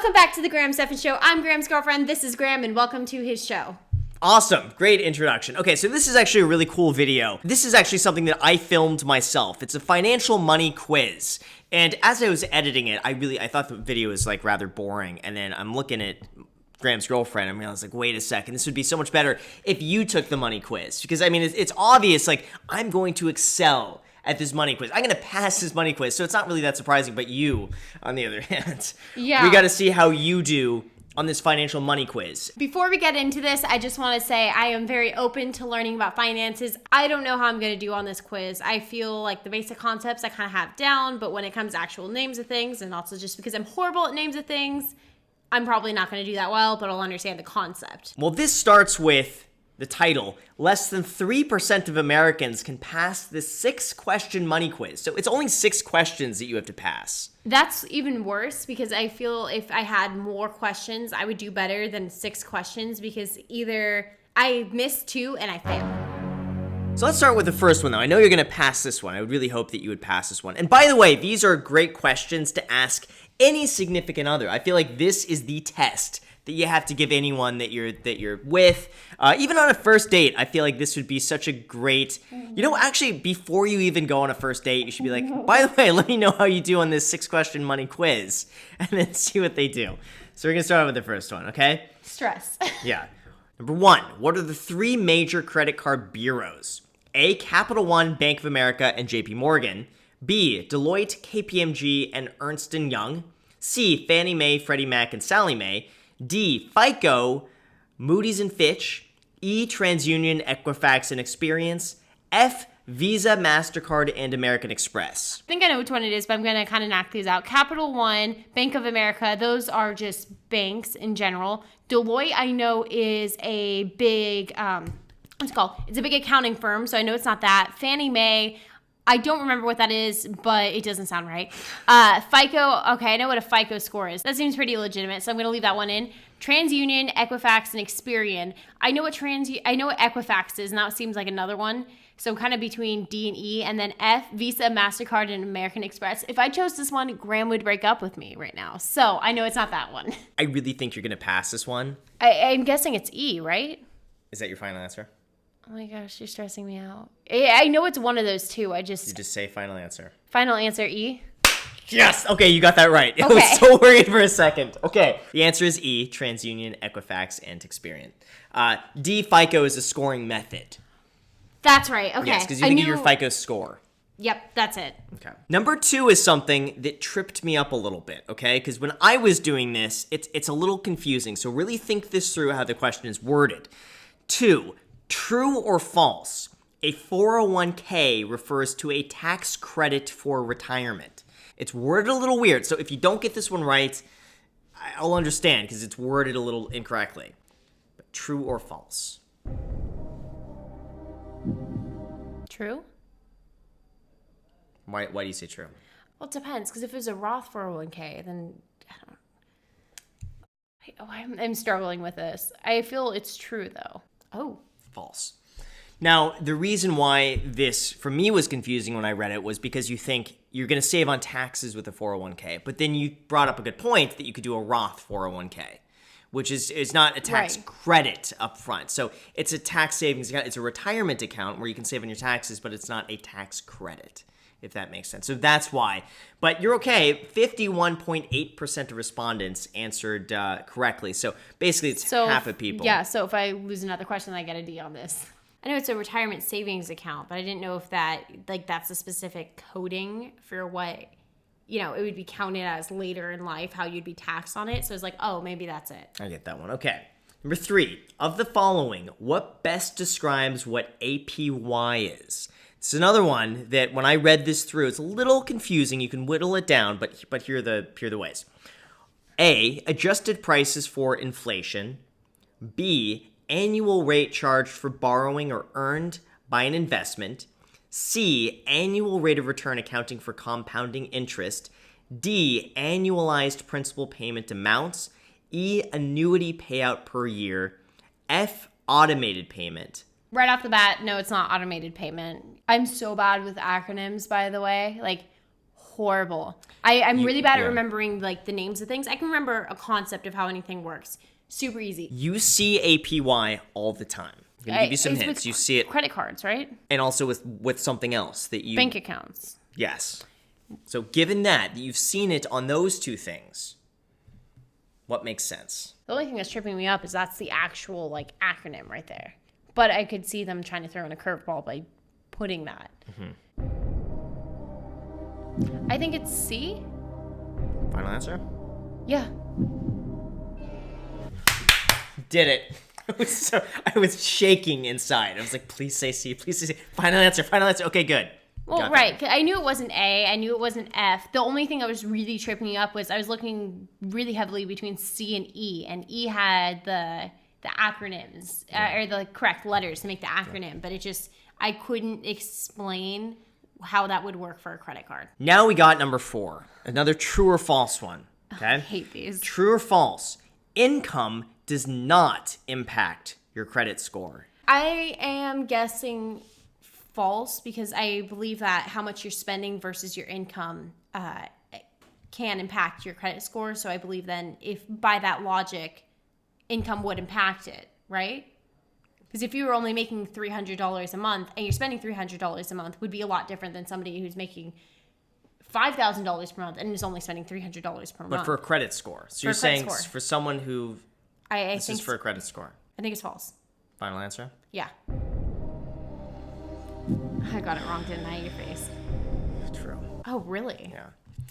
Welcome back to the Graham Stephan Show. I'm Graham's girlfriend. This is Graham, and welcome to his show. Awesome. Great introduction. Okay, so this is actually a really cool video. This is actually something that I filmed myself. It's a financial money quiz. And as I was editing it, I thought the video was like rather boring. And then I'm looking at Graham's girlfriend, and I was like, wait a second, this would be so much better if you took the money quiz. Because I mean, it's obvious, like, I'm going to excel at this money quiz. I'm going to pass this money quiz. So it's not really that surprising, but you, on the other hand, we got to see how you do on this financial money quiz. Before we get into this, I just want to say I am very open to learning about finances. I don't know how I'm going to do on this quiz. I feel like the basic concepts I kind of have down, but when it comes to actual names of things, and also just because I'm horrible at names of things, I'm probably not going to do that well, but I'll understand the concept. Well, this starts with the title. Less than 3% of Americans can pass this 6-question money quiz. So it's only 6 questions that you have to pass. That's even worse because I feel if I had more questions, I would do better than 6 questions because either I miss 2 and I fail. So let's start with the first one, though. I know you're going to pass this one. I would really hope that you would pass this one. And by the way, these are great questions to ask any significant other. I feel like this is the test that you have to give anyone that you're with. Even on a first date, I feel like this would be such a great, actually, before you even go on a first date, you should be like, by the way, let me know how you do on this 6-question money quiz, and then see what they do. So we're going to start out with the first one, okay? Stress. Yeah. Number 1, what are the 3 major credit card bureaus? A, Capital One, Bank of America, and JP Morgan. B, Deloitte, KPMG, and Ernst & Young. C, Fannie Mae, Freddie Mac, and Sallie Mae. D, FICO, Moody's and Fitch. E, TransUnion, Equifax, and Experian. F, Visa, MasterCard, and American Express. I think I know which one it is, but I'm going to kind of knock these out. Capital One, Bank of America, those are just banks in general. Deloitte, I know, is a big, what's it called? It's a big accounting firm, so I know it's not that. Fannie Mae, I don't remember what that is, but it doesn't sound right. FICO, okay, I know what a FICO score is. That seems pretty legitimate, so I'm going to leave that one in. TransUnion, Equifax, and Experian. I know what Equifax is, and that seems like another one. So kind of between D and E, and then F, Visa, MasterCard, and American Express. If I chose this one, Graham would break up with me right now. So I know it's not that one. I really think you're going to pass this one. I'm guessing it's E, right? Is that your final answer? Oh my gosh, you're stressing me out. I know it's one of those two. You just say final answer. Final answer, E? Yes! Okay, you got that right. I was so worried for a second. Okay. The answer is E, TransUnion, Equifax, and Experian. D, FICO is a scoring method. That's right. Okay. Yes, because you get your FICO score. Yep, that's it. Okay. Number 2 is something that tripped me up a little bit, okay? Because when I was doing this, it's a little confusing. So really think this through how the question is worded. 2, true or false? A 401k refers to a tax credit for retirement. It's worded a little weird, so if you don't get this one right, I'll understand because it's worded a little incorrectly. But true or false? True? Why do you say true? Well, it depends, because if it was a Roth 401k, then I'm struggling with this. I feel it's true, though. Oh. False. Now, the reason why this, for me, was confusing when I read it was because you think you're going to save on taxes with a 401k, but then you brought up a good point that you could do a Roth 401k, which is not a tax credit up front. So it's a tax savings account. It's a retirement account where you can save on your taxes, but it's not a tax credit, if that makes sense. So that's why. But you're okay. 51.8% of respondents answered correctly. So basically it's half of people. Yeah, so if I lose another question, I get a D on this. I know it's a retirement savings account, but I didn't know if that's a specific coding for what, it would be counted as later in life, how you'd be taxed on it. So it's like, oh, maybe that's it. I get that one. Okay. Number 3, of the following, what best describes what APY is? It's another one that when I read this through, it's a little confusing. You can whittle it down, but here are the ways. A, adjusted prices for inflation. B, annual rate charged for borrowing or earned by an investment. C, annual rate of return accounting for compounding interest. D, annualized principal payment amounts. E, annuity payout per year. F, automated payment. Right off the bat, no, it's not automated payment. I'm so bad with acronyms, by the way. Like, horrible. I'm really bad at remembering like the names of things. I can remember a concept of how anything works. Super easy. You see APY all the time. I'm going to give you some hints. You see it. Credit cards, right? And also with something else that you... Bank accounts. Yes. So given that you've seen it on those two things, what makes sense? The only thing that's tripping me up is that's the actual like acronym right there. But I could see them trying to throw in a curveball by putting that. I think it's C. Final answer? Yeah. Did it. I was shaking inside. I was like, please say C, please say C. Final answer. Okay, good. Well, right. I knew it wasn't A. I knew it wasn't F. The only thing that was really tripping me up was I was looking really heavily between C and E. And E had the acronyms, or the correct letters to make the acronym. But it just, I couldn't explain how that would work for a credit card. Now we got number 4. Another true or false one. Okay? I hate these. True or false? Income does not impact your credit score. I am guessing false because I believe that how much you're spending versus your income can impact your credit score. So I believe then if by that logic, income would impact it, right? Because if you were only making $300 a month and you're spending $300 a month would be a lot different than somebody who's making $5,000 per month and is only spending $300 per month. But for a credit score. So you're saying for someone who... This is for a credit score. I think it's false. Final answer? Yeah. I got it wrong, didn't I? Your face. True. Oh, really? Yeah.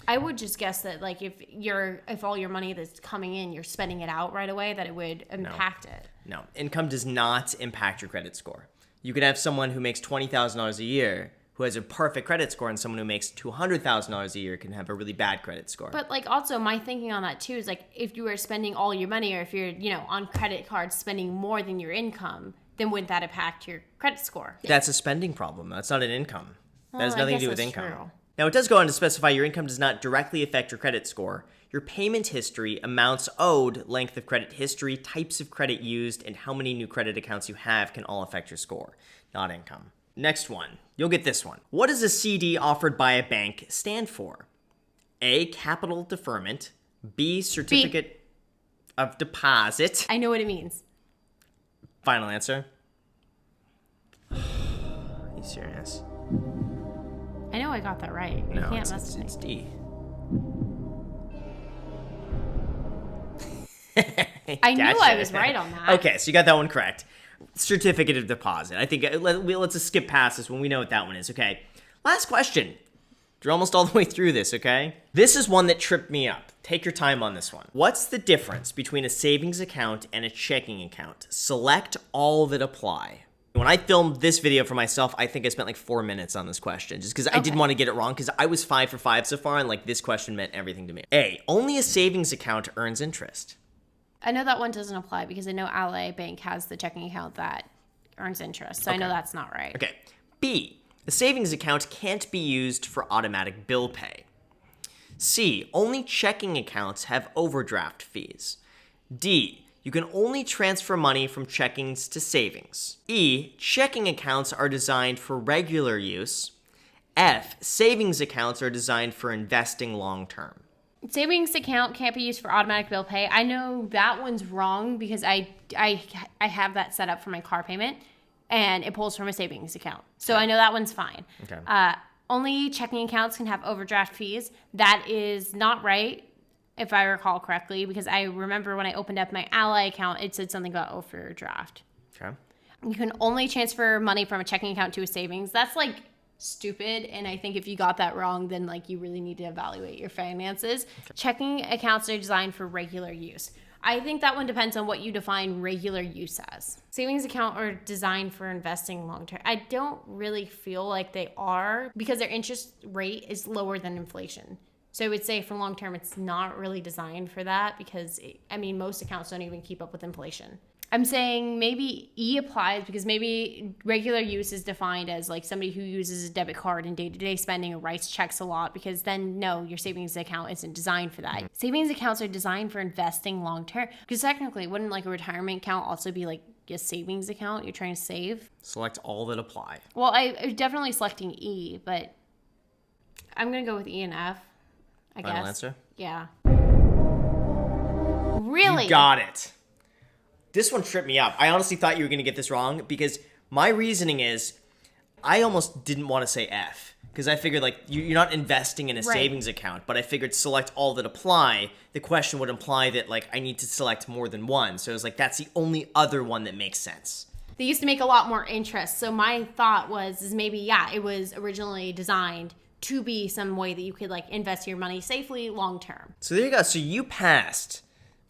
I would just guess that, like, if all your money that's coming in, you're spending it out right away, that it would impact it. No. Income does not impact your credit score. You could have someone who makes $20,000 a year who has a perfect credit score, and someone who makes $200,000 a year can have a really bad credit score. But, like, also my thinking on that, too, is, like, if you were spending all your money or if you're, on credit cards spending more than your income, then wouldn't that impact your credit score? That's a spending problem. That's not an income. That has nothing to do with income. True. Now, it does go on to specify your income does not directly affect your credit score. Your payment history, amounts owed, length of credit history, types of credit used, and how many new credit accounts you have can all affect your score, not income. Next one. You'll get this one. What does a CD offered by a bank stand for? A, capital deferment. B, certificate of deposit. I know what it means. Final answer? Are you serious? I know I got that right. No, you can't it's D. I knew I was right on that. Okay, so you got that one correct. Certificate of deposit. I think let's just skip past this one. We know what that one is. Okay. Last question. You're almost all the way through this, okay? This is one that tripped me up. Take your time on this one. What's the difference between a savings account and a checking account? Select all that apply. When I filmed this video for myself, I think I spent like 4 minutes on this question just because I didn't want to get it wrong because I was 5 for 5 so far and like this question meant everything to me. A, only a savings account earns interest. I know that one doesn't apply because I know Ally Bank has the checking account that earns interest. So I know that's not right. Okay. B, a savings account can't be used for automatic bill pay. C, only checking accounts have overdraft fees. D, you can only transfer money from checkings to savings. E, checking accounts are designed for regular use. F, savings accounts are designed for investing long term. Savings account can't be used for automatic bill pay. I know that one's wrong because I have that set up for my car payment and it pulls from a savings account. So I know that one's fine. Okay. Only checking accounts can have overdraft fees. That is not right, if I recall correctly, because I remember when I opened up my Ally account, it said something about overdraft. Okay. You can only transfer money from a checking account to a savings. That's like stupid, and I think if you got that wrong, then like you really need to evaluate your finances. Okay. Checking accounts are designed for regular use. I think that one depends on what you define regular use as. Savings account are designed for investing long term. I don't really feel like they are because their interest rate is lower than inflation. So I would say for long term, it's not really designed for that because, most accounts don't even keep up with inflation. I'm saying maybe E applies because maybe regular use is defined as like somebody who uses a debit card in day-to-day spending or writes checks a lot, because then no, your savings account isn't designed for that. Savings accounts are designed for investing long-term because technically wouldn't like a retirement account also be like a savings account you're trying to save? Select all that apply. Well, I'm definitely selecting E, but I'm going to go with E and F, I guess. Final answer? Yeah. Really? You got it. This one tripped me up. I honestly thought you were going to get this wrong because my reasoning is I almost didn't want to say F because I figured like you're not investing in a savings account, but I figured select all that apply. The question would imply that like I need to select more than one. So it was like that's the only other one that makes sense. They used to make a lot more interest. So my thought is maybe, yeah, it was originally designed to be some way that you could like invest your money safely long term. So there you go. So you passed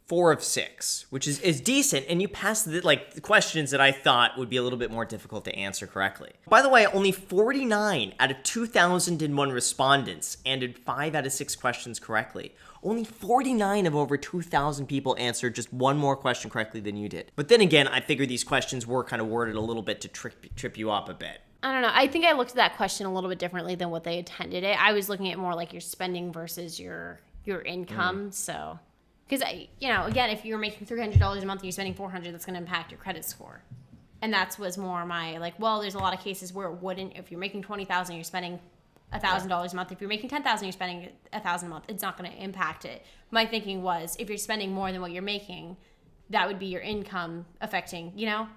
4 of 6, which is decent, and you passed the questions that I thought would be a little bit more difficult to answer correctly. By the way, only 49 out of 2,001 respondents answered 5 out of 6 questions correctly. Only 49 of over 2,000 people answered just one more question correctly than you did. But then again, I figured these questions were kind of worded a little bit to trip you up a bit. I don't know. I think I looked at that question a little bit differently than what they intended it. I was looking at more like your spending versus your income. So, because again, if you're making $300 a month and you're spending $400, that's going to impact your credit score. And that was more my like. Well, there's a lot of cases where it wouldn't. If you're making $20,000, you're spending $1,000 a month. If you're making $10,000, you're spending $1,000 a month. It's not going to impact it. My thinking was, if you're spending more than what you're making, that would be your income affecting. Yeah.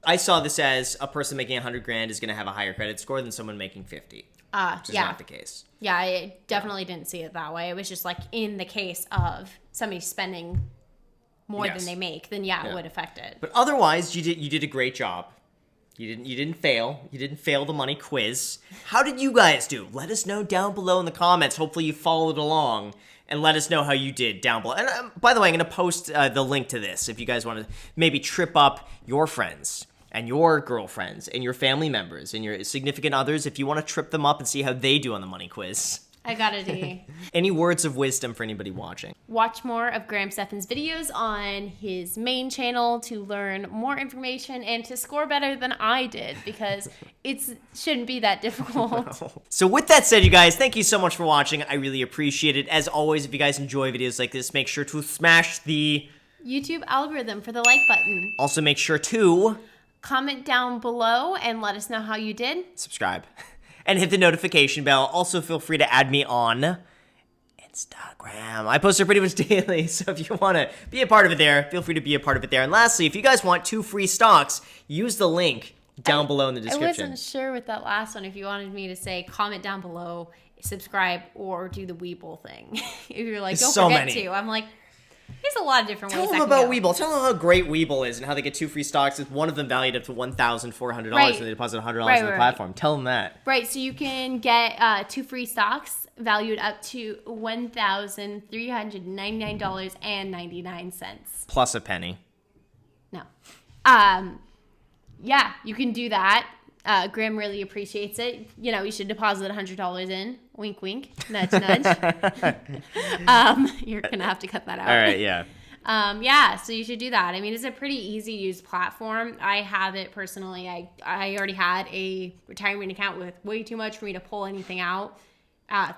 I saw this as a person making $100,000 is going to have a higher credit score than someone making 50. Which is not the case. Yeah, I definitely didn't see it that way. It was just like in the case of somebody spending more than they make, then it would affect it. But otherwise, you did a great job. You didn't fail. You didn't fail the money quiz. How did you guys do? Let us know down below in the comments. Hopefully you followed along. And let us know how you did down below. And by the way, I'm going to post the link to this if you guys want to maybe trip up your friends and your girlfriends and your family members and your significant others if you want to trip them up and see how they do on the money quiz. I got a D. Any words of wisdom for anybody watching? Watch more of Graham Stephan's videos on his main channel to learn more information and to score better than I did because it shouldn't be that difficult. So with that said, you guys, thank you so much for watching. I really appreciate it. As always, if you guys enjoy videos like this, make sure to smash the YouTube algorithm for the like button. Also make sure to comment down below and let us know how you did. Subscribe. And hit the notification bell. Also, feel free to add me on Instagram. I post there pretty much daily, so if you want to be a part of it there, feel free to be a part of it there. And lastly, if you guys want 2 free stocks, use the link down below in the description. I wasn't sure with that last one if you wanted me to say comment down below, subscribe, or do the Weeble thing. If you're like, don't forget to. I'm like, there's a lot of different ways. Tell them about Weeble. Tell them how great Weeble is and how they get 2 free stocks with one of them valued up to $1,400 when they deposit $100 in the platform. Tell them that. Right. So you can get 2 free stocks valued up to $1,399.99. Plus a penny. No. Yeah, you can do that. Graham really appreciates it. You should deposit $100 in. Wink, wink. Nudge, nudge. You're going to have to cut that out. All right, yeah. Yeah, so you should do that. I mean, it's a pretty easy to use platform. I have it personally. I already had a retirement account with way too much for me to pull anything out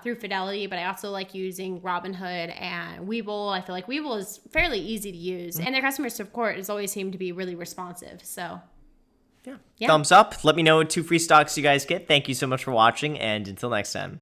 through Fidelity, but I also like using Robinhood and Weeble. I feel like Weeble is fairly easy to use, and their customer support has always seemed to be really responsive, so... Yeah. Thumbs up. Let me know what 2 free stocks you guys get. Thank you so much for watching, and until next time.